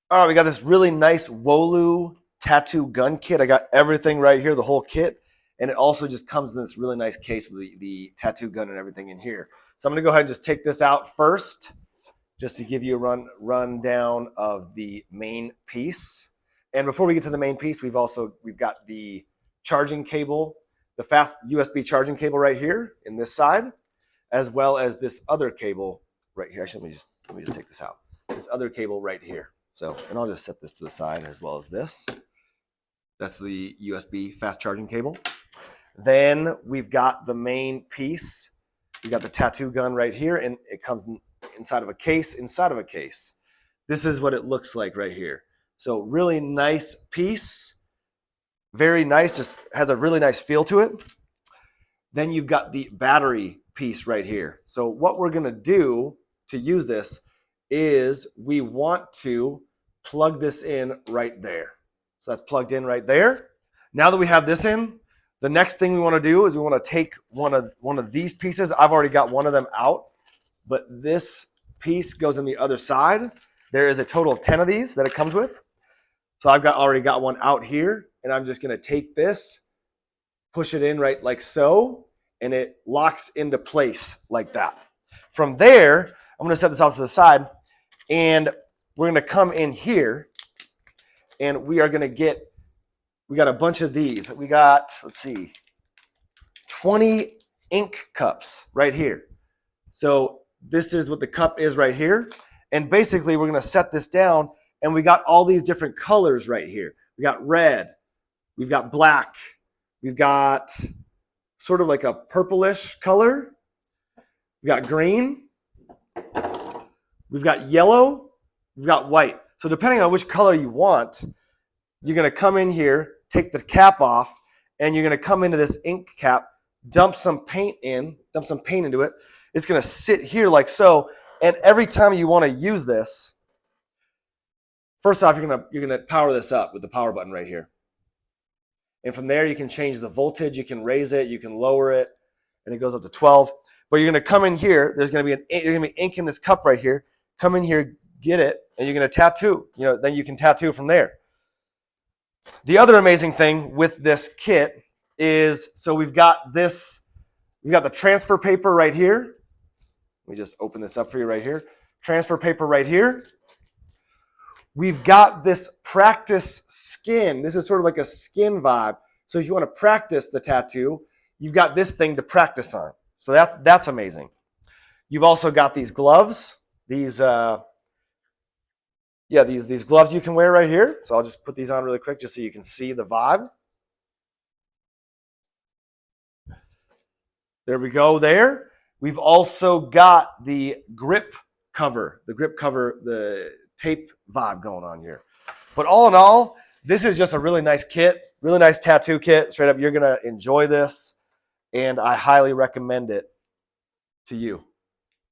All right, we got this really nice WOLU tattoo gun kit. I got everything right here, the whole kit. And it also just comes in this really nice case with the tattoo gun and everything in here. So I'm gonna go ahead and just take this out first, just to give you a rundown of the main piece. And before we get to the main piece, we've got the charging cable, the fast USB charging cable right here in this side, as well as this other cable right here. Actually, let me just take this out. This other cable right here. So, and I'll just set this to the side as well as this. That's the USB fast charging cable. Then we've got the main piece. We got the tattoo gun right here, and it comes inside of a case, inside of a case. This is what it looks like right here. So really nice piece. Very nice, just has a really nice feel to it. Then you've got the battery piece right here. So what we're gonna do to use this is we want to plug this in right there. So that's plugged in right there. Now that we have this in, the next thing we want to do is we want to take one of these pieces. I've already got one of them out, but this piece goes on the other side. There is a total of 10 of these that it comes with. So I've already got one out here, and I'm just going to take this, push it in right like so, and it locks into place like that. From there, I'm going to set this out to the side, and we're going to come in here, and we are going to we got a bunch of these. We got, let's see, 20 ink cups right here. So this is what the cup is right here. And basically, we're going to set this down, and we got all these different colors right here. We got red, we've got black, we've got sort of like a purplish color, we've got green, we've got yellow, we've got white. So depending on which color you want, you're going to come in here, take the cap off, and you're going to come into this ink cap, dump some paint into it. It's going to sit here like so. And every time you want to use this, first off, you're going to power this up with the power button right here. And from there, you can change the voltage, you can raise it, you can lower it, and it goes up to 12. But you're going to come in here, there's going to be ink in this cup right here. Come in here, get it, and you're going to tattoo. Then you can tattoo from there. The other amazing thing with this kit is, so we've got the transfer paper right here. Let me just open this up for you right here. Transfer paper right here. We've got this practice skin. This is sort of like a skin vibe. So if you want to practice the tattoo, you've got this thing to practice on. So that's amazing. You've also got these gloves. These gloves you can wear right here. So I'll just put these on really quick just so you can see the vibe. There we go there. We've also got the grip cover, the tape vibe going on here. But all in all, this is just a really nice kit, really nice tattoo kit. Straight up, you're going to enjoy this, and I highly recommend it to you.